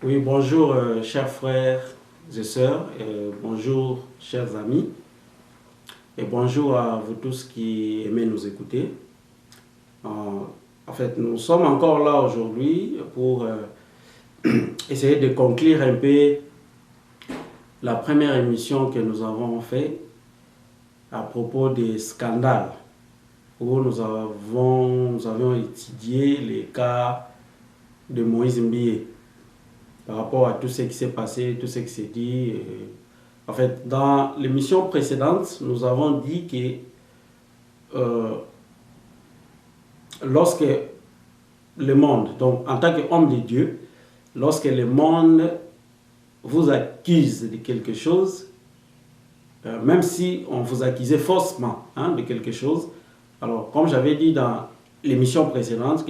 Oui, bonjour chers frères et sœurs, bonjour chers amis, et bonjour à vous tous qui aimez nous écouter. En fait, nous sommes encore là aujourd'hui pour essayer de conclure un peu la première émission que nous avons faite à propos des scandales, où nous avions étudié les cas de Moïse Mbié par rapport à tout ce qui s'est passé, tout ce qui s'est dit. En fait, dans l'émission précédente, nous avons dit que lorsque le monde, donc en tant qu'homme de Dieu, lorsque le monde vous accuse de quelque chose, même si on vous accusait faussement de quelque chose, alors comme j'avais dit dans l'émission précédente,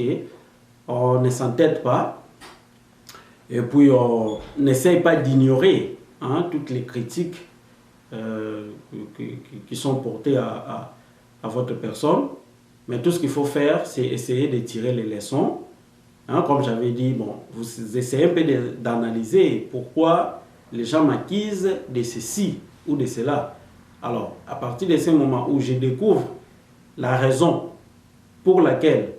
on ne s'entête pas, et puis on n'essaye pas d'ignorer toutes les critiques qui sont portées à votre personne, mais tout ce qu'il faut faire, c'est essayer de tirer les leçons. Comme j'avais dit, vous essayez un peu d'analyser pourquoi les gens m'accusent de ceci ou de cela. Alors, à partir de ce moment où je découvre la raison pour laquelle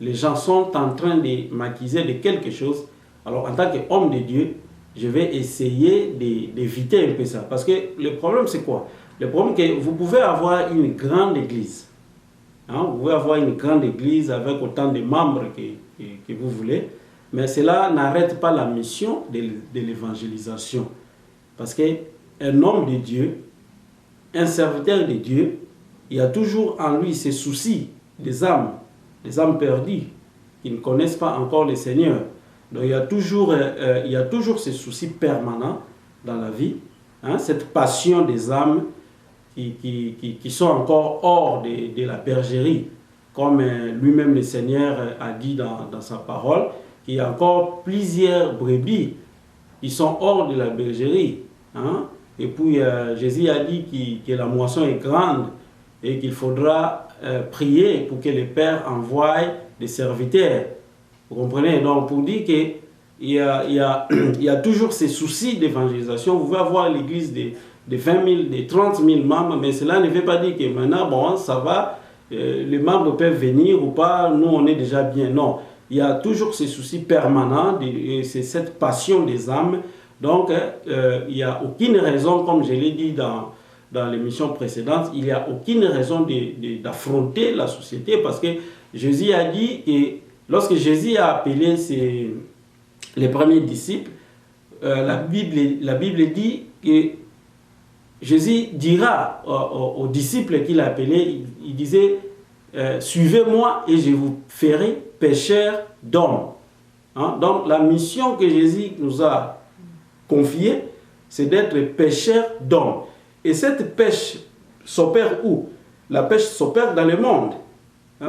les gens sont en train de m'accuser de quelque chose, alors en tant qu'homme de Dieu, je vais essayer d'éviter un peu ça. Parce que le problème, c'est quoi? Le problème, c'est que vous pouvez avoir une grande église. Vous pouvez avoir une grande église avec autant de membres que vous voulez, mais cela n'arrête pas la mission de l'évangélisation. Parce qu'un homme de Dieu, un serviteur de Dieu, il y a toujours en lui ces soucis des âmes perdues qui ne connaissent pas encore le Seigneur. Donc il y a toujours ces soucis permanents dans la vie, cette passion des âmes qui sont encore hors de la bergerie, comme lui-même le Seigneur a dit dans sa parole, qu'il y a encore plusieurs brebis qui sont hors de la bergerie. Et puis Jésus a dit que la moisson est grande et qu'il faudra prier pour que le Père envoie des serviteurs. Vous comprenez? Donc pour dire qu'il y a toujours ces soucis d'évangélisation. Vous pouvez avoir l'église de 20 000, de 30 000 membres, mais cela ne veut pas dire que maintenant, ça va, les membres peuvent venir ou pas, nous on est déjà bien. Non, il y a toujours ces soucis permanents, c'est cette passion des âmes. Donc, il n'y a aucune raison, comme je l'ai dit dans l'émission précédente, il n'y a aucune raison d'affronter la société, parce que Jésus a dit que lorsque Jésus a appelé les premiers disciples, la Bible dit que Jésus dira aux disciples qu'il a appelés, il disait « Suivez-moi et je vous ferai pécheurs d'hommes ». Donc la mission que Jésus nous a confiée, c'est d'être pécheurs d'hommes. Et cette pêche s'opère où? La pêche s'opère dans le monde.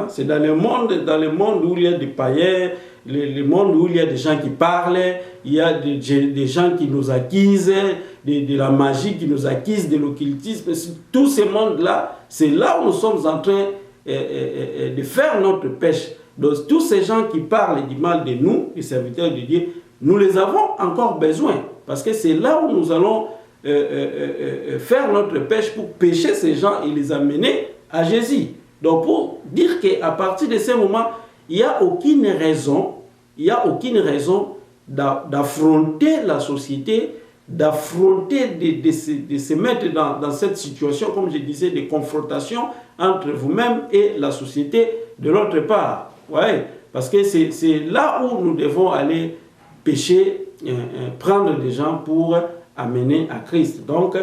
C'est dans le monde où il y a des païens, le monde où il y a des gens qui parlent, il y a des gens qui nous accusent, de la magie qui nous accuse, de l'occultisme. Tout ce monde-là, c'est là où nous sommes en train de faire notre pêche. Donc tous ces gens qui parlent du mal de nous, les serviteurs de Dieu, nous les avons encore besoin. Parce que c'est là où nous allons faire notre pêche pour pêcher ces gens et les amener à Jésus. Donc pour dire qu'à partir de ce moment, il n'y a aucune raison d'affronter la société, d'affronter, de se mettre dans cette situation, comme je disais, de confrontation entre vous-même et la société de l'autre part. Ouais, parce que c'est là où nous devons aller pêcher, prendre des gens pour amener à Christ. Donc,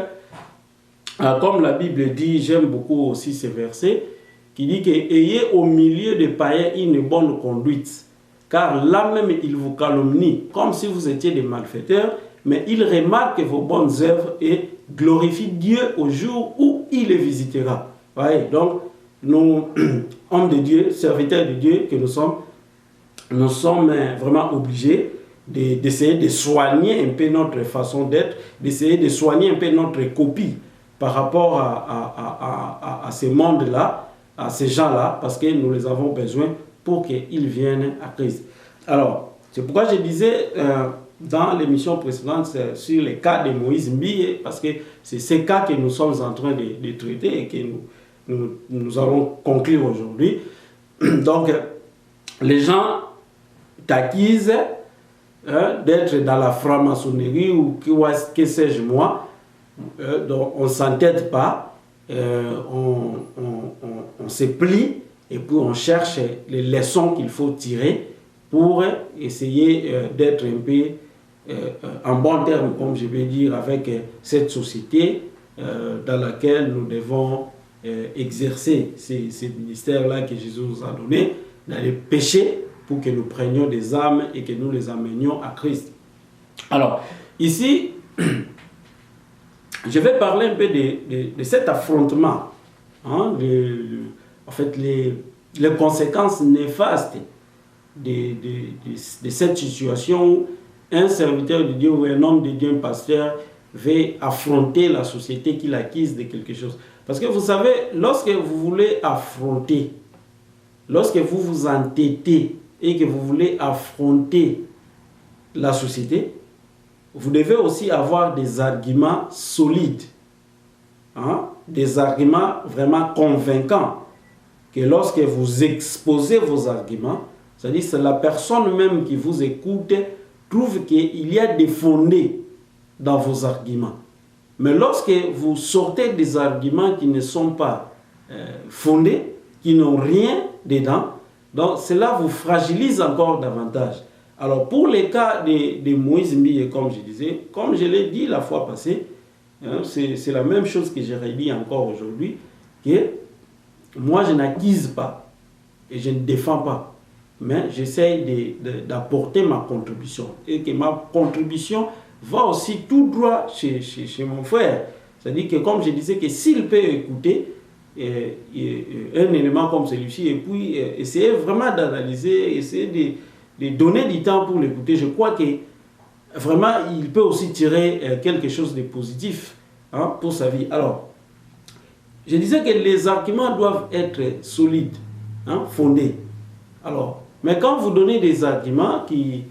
comme la Bible dit, j'aime beaucoup aussi ce verset, qui dit que « Ayez au milieu des païens une bonne conduite, car là même ils vous calomnient, comme si vous étiez des malfaiteurs, mais ils remarquent vos bonnes œuvres et glorifie Dieu au jour où il les visitera. Voyez, donc, nous, hommes de Dieu, serviteurs de Dieu que nous sommes vraiment obligés d'essayer de soigner un peu notre façon d'être, d'essayer de soigner un peu notre copie par rapport à ces mondes-là, à ces gens-là, parce que nous les avons besoin pour qu'ils viennent à Christ. Alors, c'est pourquoi je disais dans l'émission précédente sur les cas de Moïse Mbiye, parce que c'est ces cas que nous sommes en train de traiter et que nous allons conclure aujourd'hui. Donc, les gens t'accusent d'être dans la franc-maçonnerie ou que sais-je moi, donc on ne s'entête pas, on se plie et puis on cherche les leçons qu'il faut tirer pour essayer d'être un peu en bon terme, comme je vais dire, avec cette société dans laquelle nous devons exercer ces ministères-là que Jésus nous a donnés, d'aller pécher pour que nous prenions des âmes et que nous les amenions à Christ. Alors, ici, je vais parler un peu de cet affrontement, hein, en fait, les conséquences néfastes de cette situation où un serviteur de Dieu ou un homme de Dieu, un pasteur, veut affronter la société qui l'acquise de quelque chose. Parce que vous savez, lorsque vous voulez affronter, lorsque vous vous entêtez et que vous voulez affronter la société, vous devez aussi avoir des arguments solides, hein? Des arguments vraiment convaincants, que lorsque vous exposez vos arguments, c'est-à-dire c'est la personne même qui vous écoute, trouve qu'il y a des fondés dans vos arguments. Mais lorsque vous sortez des arguments qui ne sont pas fondés, qui n'ont rien dedans, donc cela vous fragilise encore davantage. Alors pour les cas de Moïse Mbiye, comme je disais, comme je l'ai dit la fois passée, hein, c'est la même chose que j'ai redit encore aujourd'hui, que moi je n'accuse pas et je ne défends pas, mais j'essaie d'apporter ma contribution. Et que ma contribution va aussi tout droit chez mon frère. C'est-à-dire que comme je disais, que s'il peut écouter un élément comme celui-ci et puis essayer vraiment d'analyser, essayer de donner du temps pour l'écouter, je crois que vraiment il peut aussi tirer quelque chose de positif, hein, pour sa vie. Alors, je disais que les arguments doivent être solides, hein, fondés. Alors, mais quand vous donnez des arguments qui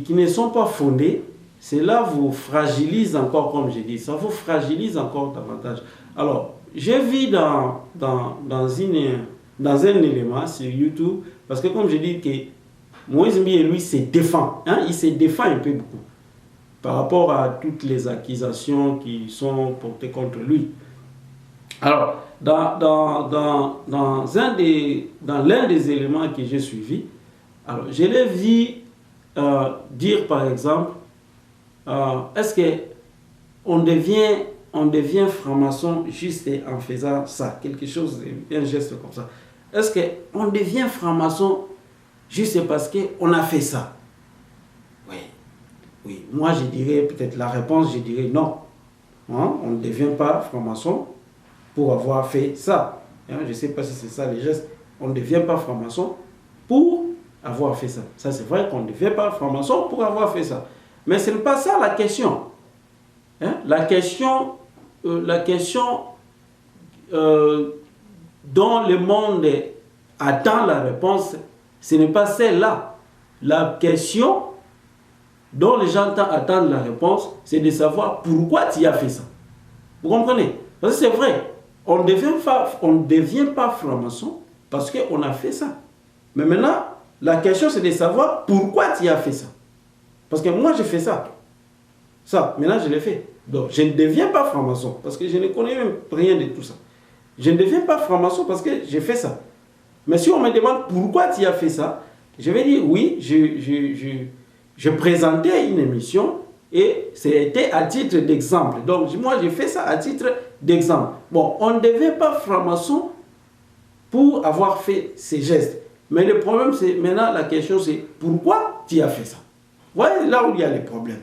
ne sont pas fondés, cela vous fragilise encore, comme j'ai dit, ça vous fragilise encore davantage. Alors, j'ai vu dans un élément sur YouTube, parce que comme je dis que Moïse Mbiye, lui, se défend, hein, il se défend un peu beaucoup par rapport à toutes les accusations qui sont portées contre lui. Alors, dans l'un des éléments que j'ai suivis, alors, je l'ai vu dire par exemple, est-ce qu'on devient franc-maçon juste en faisant ça, quelque chose, un geste comme ça. Est-ce qu'on devient franc-maçon juste parce qu'on a fait ça? Oui. Moi, je dirais, peut-être la réponse, je dirais non. Hein? On ne devient pas franc-maçon pour avoir fait ça. Hein? Je ne sais pas si c'est ça les gestes. On ne devient pas franc-maçon pour avoir fait ça. Ça, c'est vrai qu'on ne devient pas franc-maçon pour avoir fait ça. Mais ce n'est pas ça la question. Hein? La question dont le monde attend la réponse, ce n'est pas celle-là. La question dont les gens attendent la réponse, c'est de savoir pourquoi tu as fait ça. Vous comprenez? Parce que c'est vrai, on ne devient pas franc-maçon parce qu'on a fait ça. Mais maintenant, la question c'est de savoir pourquoi tu as fait ça. Parce que moi j'ai fait ça. Ça, maintenant je l'ai fait. Donc je ne deviens pas franc-maçon parce que je ne connais même rien de tout ça. Je ne deviens pas franc-maçon parce que j'ai fait ça. Mais si on me demande pourquoi tu as fait ça, je vais dire oui, je présentais une émission et c'était à titre d'exemple. Donc moi j'ai fait ça à titre d'exemple. Bon, on ne devient pas franc-maçon pour avoir fait ces gestes. Mais le problème c'est, maintenant la question c'est pourquoi tu as fait ça. Vous voyez là où il y a les problèmes.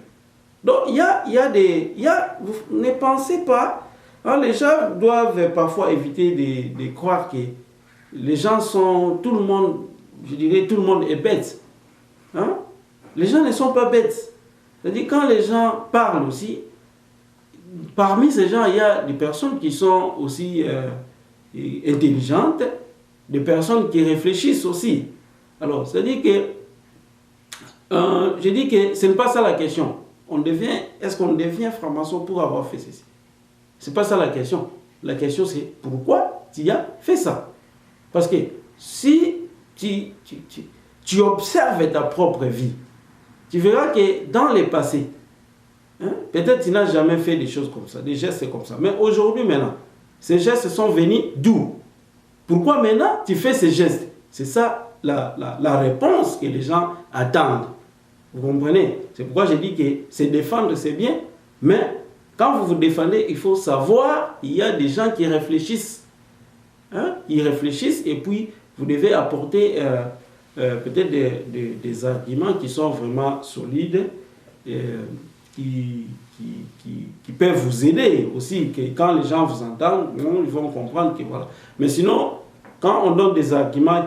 Donc, vous ne pensez pas, hein, les gens doivent parfois éviter de croire que les gens sont, tout le monde, je dirais, tout le monde est bête. Hein? Les gens ne sont pas bêtes. C'est-à-dire, quand les gens parlent aussi, parmi ces gens, il y a des personnes qui sont aussi intelligentes, des personnes qui réfléchissent aussi. Alors, c'est-à-dire que, je dis que ce n'est pas ça la question. Est-ce qu'on devient franc-maçon pour avoir fait ceci? Ce n'est pas ça la question. La question, c'est pourquoi tu as fait ça? Parce que si tu observes ta propre vie, tu verras que dans le passé, hein, peut-être tu n'as jamais fait des choses comme ça, des gestes comme ça. Mais aujourd'hui, maintenant, ces gestes sont venus d'où? Pourquoi maintenant tu fais ces gestes? C'est ça la réponse que les gens attendent. Vous comprenez? C'est pourquoi je dis que c'est défendre, c'est bien. Mais quand vous vous défendez, il faut savoir, il y a des gens qui réfléchissent. Hein? Ils réfléchissent et puis vous devez apporter peut-être des arguments qui sont vraiment solides, qui peuvent vous aider aussi, que quand les gens vous entendent, ils vont comprendre que voilà. Mais sinon, quand on donne des arguments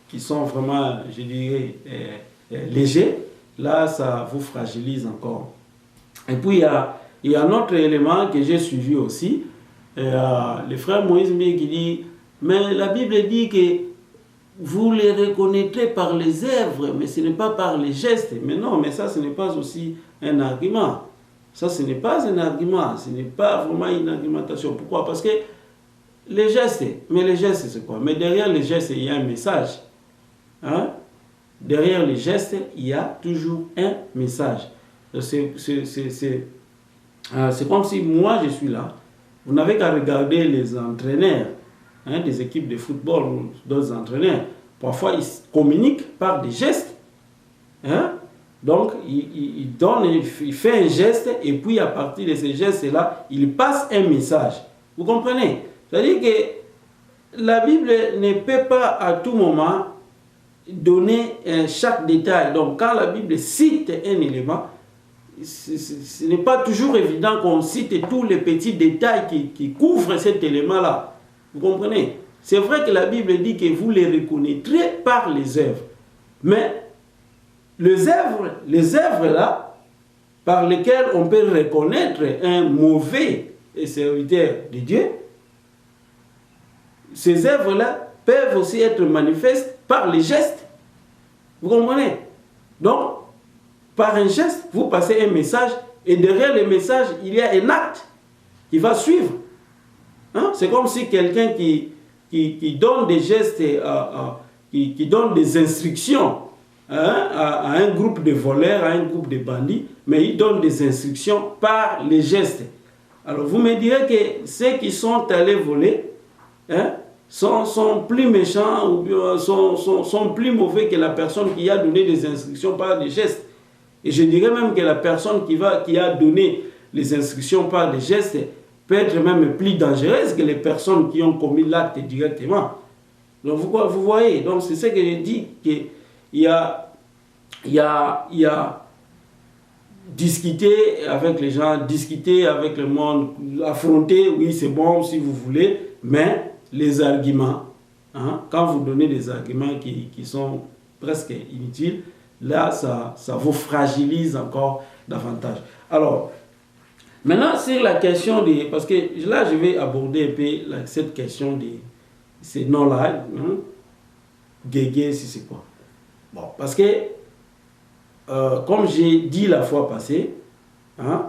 qui sont vraiment, je dirais, légers, là, ça vous fragilise encore. Et puis, il y a un autre élément que j'ai suivi aussi. Le frère Moïse Mie qui dit, mais la Bible dit que vous les reconnaîtrez par les œuvres, mais ce n'est pas par les gestes. Mais non, mais ça, ce n'est pas aussi un argument. Ça, ce n'est pas un argument. Ce n'est pas vraiment une argumentation. Pourquoi? Parce que les gestes, c'est quoi? Mais derrière les gestes, il y a un message. Hein? Derrière les gestes, il y a toujours un message. C'est comme si moi, je suis là. Vous n'avez qu'à regarder les entraîneurs, hein, des équipes de football ou d'autres entraîneurs. Parfois, ils communiquent par des gestes. Hein? Donc, il fait un geste et puis à partir de ces gestes-là, il passe un message. Vous comprenez? C'est-à-dire que la Bible ne peut pas à tout moment donner chaque détail. Donc, quand la Bible cite un élément, ce n'est pas toujours évident qu'on cite tous les petits détails qui couvrent cet élément-là. Vous comprenez? C'est vrai que la Bible dit que vous les reconnaîtrez par les œuvres. Mais les œuvres là, par lesquelles on peut reconnaître un mauvais serviteur de Dieu, ces œuvres-là peuvent aussi être manifestes par les gestes. Vous comprenez? Donc, par un geste, vous passez un message et derrière le message, il y a un acte qui va suivre. Hein? C'est comme si quelqu'un qui donne des gestes, qui donne des instructions, hein, à un groupe de voleurs, à un groupe de bandits, mais il donne des instructions par les gestes. Alors vous me direz que ceux qui sont allés voler, hein, sont plus méchants ou bien sont plus mauvais que la personne qui a donné des instructions par des gestes. Et je dirais même que la personne qui a donné les instructions par des gestes peut être même plus dangereuse que les personnes qui ont commis l'acte directement. Donc vous voyez, donc c'est ce que je dis, qu'il y a discuter avec les gens, discuter avec le monde, affronter, oui c'est bon si vous voulez, mais les arguments, hein, quand vous donnez des arguments qui sont presque inutiles, là ça vous fragilise encore davantage. Alors, maintenant sur la question des... Parce que là je vais aborder un peu cette question de ces noms-là, hein, Guégué, si c'est quoi. Bon, parce que, comme j'ai dit la fois passée, hein,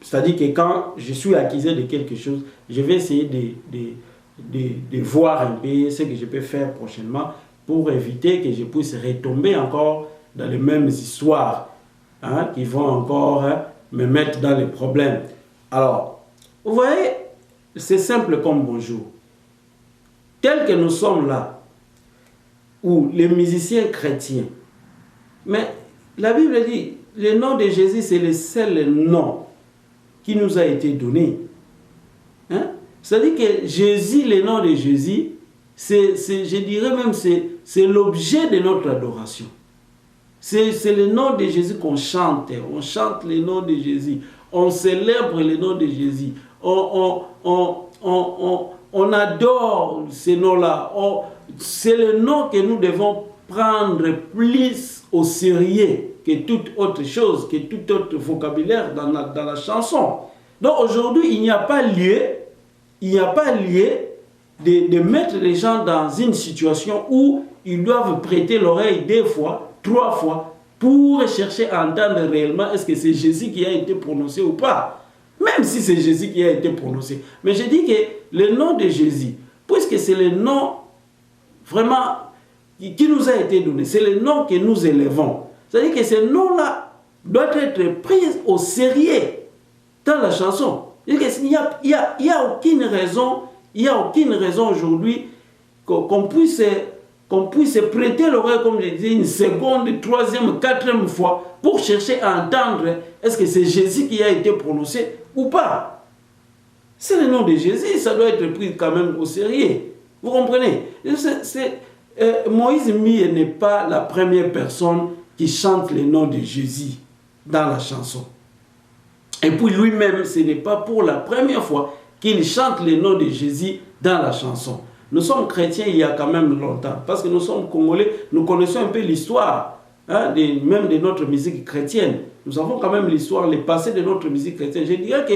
c'est-à-dire que quand je suis accusé de quelque chose, je vais essayer de voir un peu ce que je peux faire prochainement pour éviter que je puisse retomber encore dans les mêmes histoires, hein, qui vont encore, hein, me mettre dans les problèmes. Alors, vous voyez, c'est simple comme bonjour. Tel que nous sommes là, où les musiciens chrétiens, mais la Bible dit, le nom de Jésus, c'est le seul nom qui nous a été donné. Hein? C'est-à-dire que Jésus, le nom de Jésus, je dirais même, c'est l'objet de notre adoration. C'est le nom de Jésus qu'on chante. On chante le nom de Jésus. On célèbre le nom de Jésus. On adore ce nom-là. C'est le nom que nous devons prendre plus au sérieux que toute autre chose, que tout autre vocabulaire dans la chanson. Donc aujourd'hui, il n'y a pas lieu de mettre les gens dans une situation où ils doivent prêter l'oreille 2 fois, 3 fois, pour chercher à entendre réellement est-ce que c'est Jésus qui a été prononcé ou pas. Même si c'est Jésus qui a été prononcé. Mais je dis que le nom de Jésus, puisque c'est le nom vraiment qui nous a été donné, c'est le nom que nous élevons. C'est-à-dire que ce nom-là doit être pris au sérieux dans la chanson. Il n'y a aucune raison aujourd'hui qu'on puisse prêter l'oreille, comme je disais, une seconde, 3e, 4e fois pour chercher à entendre est-ce que c'est Jésus qui a été prononcé ou pas. C'est le nom de Jésus, ça doit être pris quand même au sérieux. Vous comprenez? Moïse Mie n'est pas la première personne qui chante le nom de Jésus dans la chanson. Et puis lui-même, ce n'est pas pour la première fois qu'il chante le nom de Jésus dans la chanson. Nous sommes chrétiens il y a quand même longtemps, parce que nous sommes Congolais, nous connaissons un peu l'histoire, même de notre musique chrétienne. Nous avons quand même l'histoire, le passé de notre musique chrétienne. Je dirais que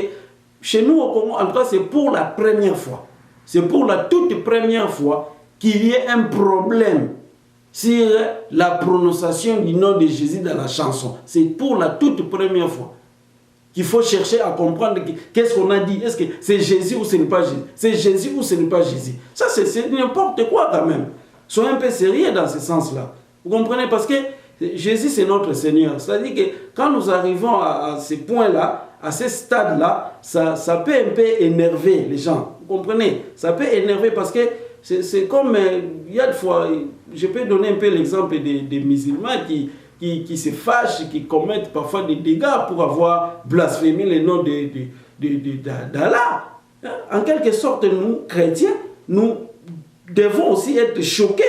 chez nous au Congo, en tout cas, c'est pour la première fois. C'est pour la toute première fois qu'il y ait un problème sur la prononciation du nom de Jésus dans la chanson. C'est pour la toute première fois qu'il faut chercher à comprendre qu'est-ce qu'on a dit. Est-ce que c'est Jésus ou ce n'est pas Jésus? C'est Jésus ou ce n'est pas Jésus? Ça, c'est n'importe quoi quand même. Soyez un peu sérieux dans ce sens-là. Vous comprenez? Parce que Jésus, c'est notre Seigneur. C'est-à-dire que quand nous arrivons à ce point-là, à ce stade-là, ça peut un peu énerver les gens. Vous comprenez? Ça peut énerver parce que c'est comme, il y a des fois, je peux donner un peu l'exemple des musulmans qui se fâchent, qui commettent parfois des dégâts pour avoir blasphémé le nom d'Allah. En quelque sorte, nous, chrétiens, nous devons aussi être choqués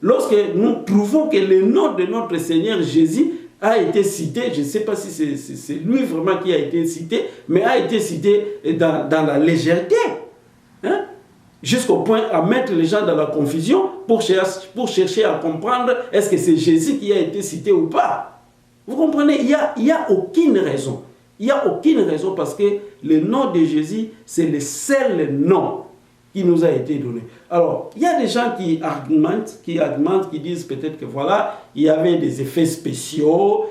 lorsque nous trouvons que le nom de notre Seigneur Jésus a été cité. Je ne sais pas si c'est lui vraiment qui a été cité, mais a été cité dans la légèreté. Jusqu'au point à mettre les gens dans la confusion pour chercher à comprendre est-ce que c'est Jésus qui a été cité ou pas. Vous comprenez? Il n'y a aucune raison. Il n'y a aucune raison parce que le nom de Jésus, c'est le seul nom qui nous a été donné. Alors, il y a des gens qui argumentent, qui disent peut-être que voilà, il y avait des effets spéciaux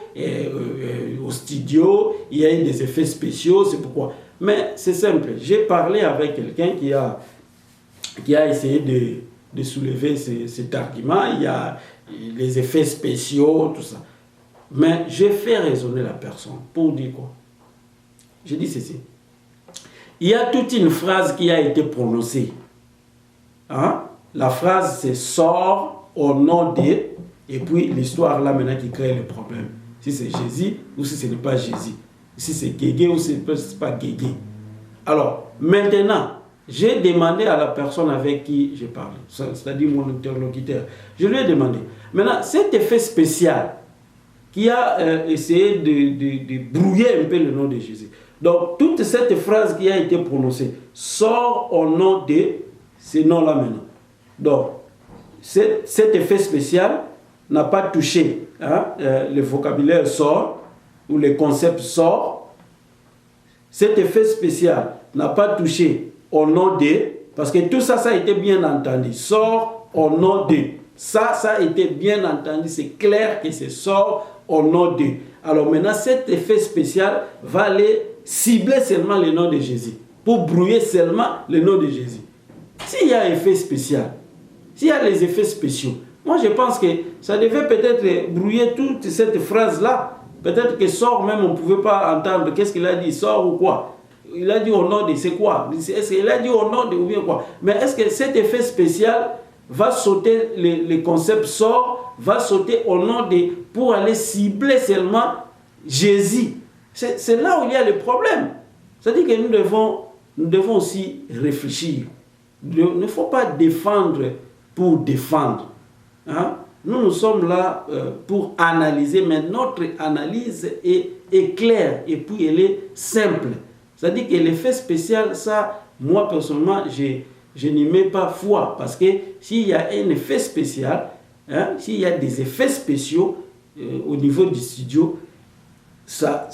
au studio, il y a eu des effets spéciaux, c'est pourquoi. Mais c'est simple, j'ai parlé avec quelqu'un qui a essayé de soulever cet argument. Il y a les effets spéciaux, tout ça. Mais j'ai fait raisonner la personne pour dire quoi? Je dis ceci. Il y a toute une phrase qui a été prononcée. La phrase, c'est « sort au nom de », et puis l'histoire là maintenant qui crée le problème. Si c'est Jésus ou si ce n'est pas Jésus. Si c'est Guégué ou si ce n'est pas Guégué. Alors, maintenant, j'ai demandé à la personne avec qui j'ai parlé, c'est-à-dire mon interlocuteur, je lui ai demandé, maintenant, cet effet spécial qui a essayé de brouiller un peu le nom de Jésus, donc toute cette phrase qui a été prononcée, sort au nom de ce nom-là maintenant. Donc, cet effet spécial n'a pas touché le vocabulaire sort ou le concept sort. Cet effet spécial n'a pas touché au nom de, parce que tout ça, ça a été bien entendu. Sort au nom de. Ça a été bien entendu. C'est clair que c'est sort au nom de. Alors maintenant, cet effet spécial va aller cibler seulement le nom de Jésus. Pour brouiller seulement le nom de Jésus. S'il y a effet spécial, s'il y a les effets spéciaux, moi je pense que ça devait peut-être brouiller toute cette phrase-là. Peut-être que sort même, on ne pouvait pas entendre qu'est-ce qu'il a dit, sort ou quoi. Il a dit au nom de c'est quoi? Est-ce qu'il a dit au nom de ou bien quoi? Mais est-ce que cet effet spécial va sauter le concept sort, va sauter au nom de pour aller cibler seulement Jésus? C'est là où il y a le problème. C'est-à-dire que nous devons aussi réfléchir. Il ne faut pas défendre pour défendre. nous sommes là pour analyser, mais notre analyse est claire et puis elle est simple. C'est-à-dire que l'effet spécial, ça, moi personnellement, je n'y mets pas foi. Parce que s'il y a un effet spécial, hein, s'il y a des effets spéciaux au niveau du studio, ça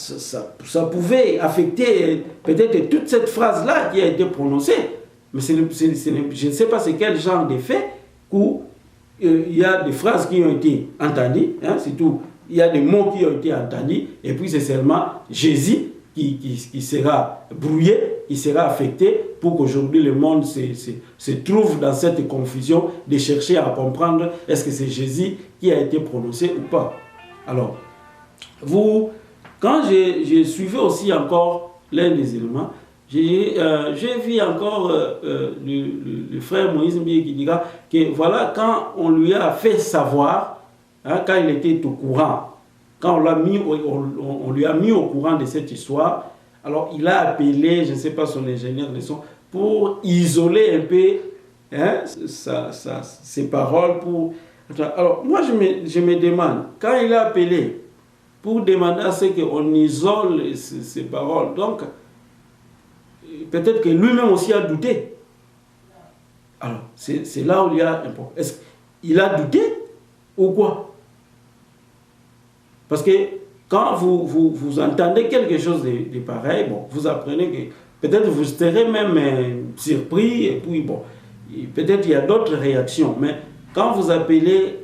pouvait affecter peut-être toute cette phrase-là qui a été prononcée. Mais je ne sais pas c'est quel genre d'effet où il y a des phrases qui ont été entendues, hein, c'est tout. Il y a des mots qui ont été entendus, et puis c'est seulement Jésus qui sera brouillé, qui sera affecté pour qu'aujourd'hui le monde se trouve dans cette confusion de chercher à comprendre est-ce que c'est Jésus qui a été prononcé ou pas. Alors, quand je suivais aussi encore l'un des éléments, j'ai vu encore le frère Moïse Mbié qui dira que voilà, quand on lui a fait savoir, hein, quand il était au courant, quand on lui a mis au courant de cette histoire, alors il a appelé, je ne sais pas, son ingénieur de son, pour isoler un peu, hein, ses paroles. Alors moi je me demande, quand il a appelé pour demander à ce qu'on isole ses paroles, donc peut-être que lui-même aussi a douté. Alors c'est là où il y a un problème. Est-ce qu'il a douté ou quoi? Parce que quand vous entendez quelque chose de pareil, bon, vous apprenez que peut-être vous serez même surpris, et puis bon, peut-être il y a d'autres réactions. Mais quand vous appelez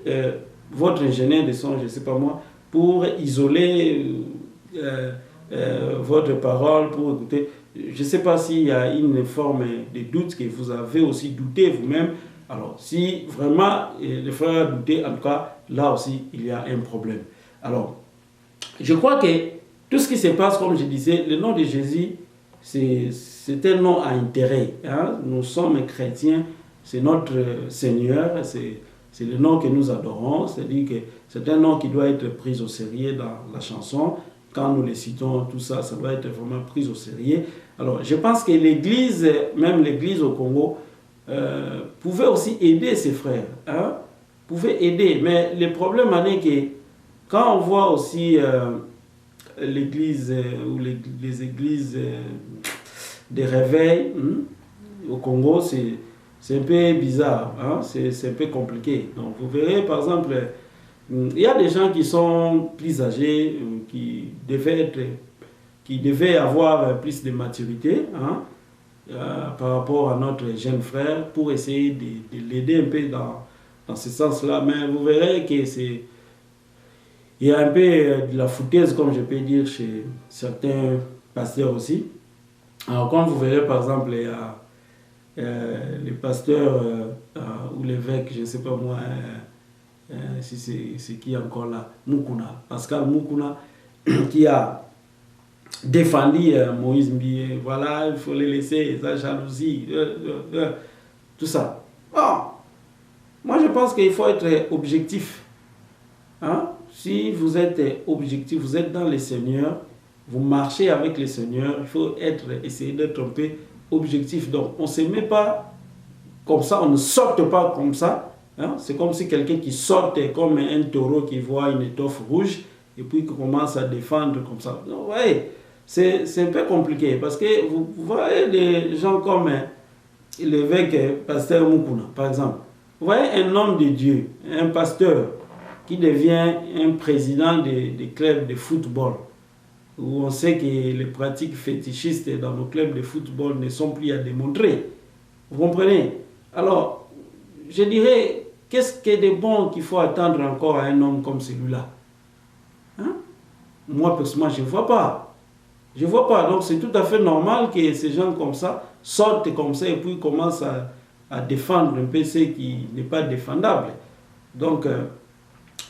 votre ingénieur de son, je ne sais pas moi, pour isoler votre parole, pour écouter, je ne sais pas s'il y a une forme de doute que vous avez aussi douté vous-même. Alors, si vraiment le frère a douté, en tout cas, là aussi, il y a un problème. Alors, je crois que tout ce qui se passe, comme je disais, le nom de Jésus, c'est un nom à intérêt. Hein? Nous sommes chrétiens, c'est notre Seigneur, c'est le nom que nous adorons, c'est-à-dire que c'est un nom qui doit être pris au sérieux dans la chanson. Quand nous les citons, tout ça, ça doit être vraiment pris au sérieux. Alors, je pense que l'Église, même l'Église au Congo, pouvait aussi aider ses frères. Hein? Pouvait aider, mais le problème est que quand on voit aussi l'Église ou les églises de réveil au Congo, c'est un peu bizarre, hein? C'est un peu compliqué. Donc vous verrez par exemple, il y a des gens qui sont plus âgés, qui devaient avoir plus de maturité, hein, par rapport à notre jeune frère, pour essayer de l'aider un peu dans ce sens-là. Mais vous verrez que il y a un peu de la foutaise, comme je peux dire, chez certains pasteurs aussi. Alors, comme vous verrez, par exemple, il y a les pasteurs ou l'évêque, je ne sais pas moi, si c'est qui encore là, Mukuna, Pascal Mukuna, qui a défendu Moïse Mbié. Voilà, il faut les laisser, sa jalousie, tout ça. Bon, moi je pense qu'il faut être objectif. Hein? Si vous êtes objectif, vous êtes dans le Seigneur, vous marchez avec le Seigneur, il faut essayer d'être un peu objectif. Donc, on ne se met pas comme ça, on ne saute pas comme ça. Hein? C'est comme si quelqu'un qui saute comme un taureau qui voit une étoffe rouge et puis qui commence à défendre comme ça. Donc, vous voyez, c'est un peu compliqué parce que vous voyez des gens comme l'évêque pasteur Mukuna, par exemple. Vous voyez un homme de Dieu, un pasteur, qui devient un président des clubs de football, où on sait que les pratiques fétichistes dans nos clubs de football ne sont plus à démontrer. Vous comprenez? Alors, je dirais, qu'est-ce qu'il y a de bon qu'il faut attendre encore à un homme comme celui-là? Hein? Moi, personnellement, je ne vois pas. Je ne vois pas. Donc, c'est tout à fait normal que ces gens comme ça sortent comme ça et puis commencent à défendre un peu ce qui n'est pas défendable. Donc,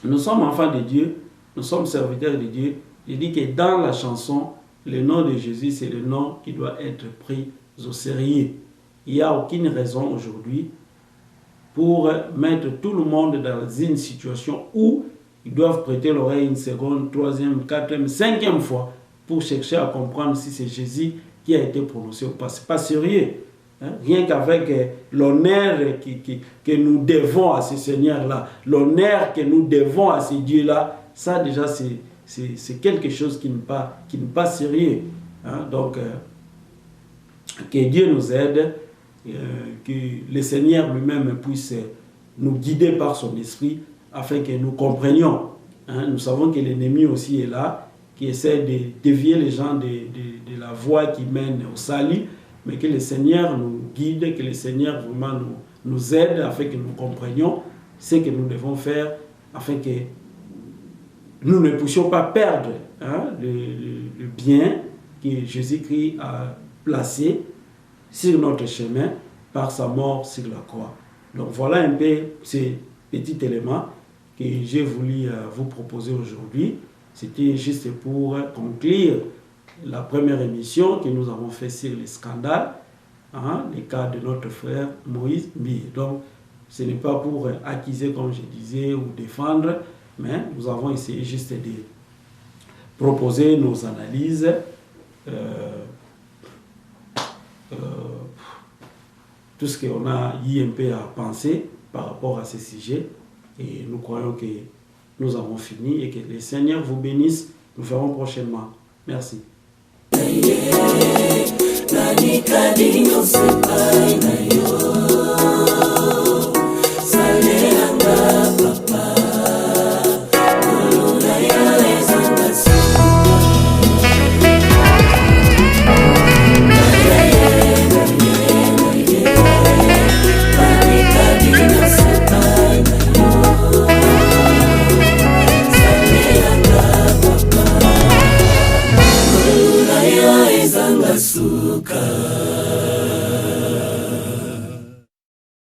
nous sommes enfants de Dieu, nous sommes serviteurs de Dieu. Je dis que dans la chanson, le nom de Jésus, c'est le nom qui doit être pris au sérieux. Il n'y a aucune raison aujourd'hui pour mettre tout le monde dans une situation où ils doivent prêter l'oreille une seconde, troisième, quatrième, cinquième fois pour chercher à comprendre si c'est Jésus qui a été prononcé ou pas. Ce n'est pas sérieux. Hein? Rien qu'avec l'honneur que nous devons à ce Seigneur-là, l'honneur que nous devons à ce Dieu-là, ça déjà c'est quelque chose qui n'est pas sérieux. Hein? Donc, que Dieu nous aide, que le Seigneur lui-même puisse nous guider par son esprit afin que nous comprenions. Hein? Nous savons que l'ennemi aussi est là, qui essaie de dévier les gens de la voie qui mène au salut, mais que le Seigneur nous guide, que le Seigneur vraiment nous aide afin que nous comprenions ce que nous devons faire afin que nous ne puissions pas perdre le bien que Jésus-Christ a placé sur notre chemin par sa mort sur la croix. Donc voilà un peu ces petits éléments que j'ai voulu vous proposer aujourd'hui. C'était juste pour conclure la première émission que nous avons fait sur les scandales, les cas de notre frère Moïse Mbié. Donc ce n'est pas pour accuser, comme je disais, ou défendre, mais nous avons essayé juste de proposer nos analyses, tout ce qu'on a eu un peu à penser par rapport à ce sujet. Et nous croyons que nous avons fini et que le Seigneur vous bénisse. Nous verrons prochainement. Merci.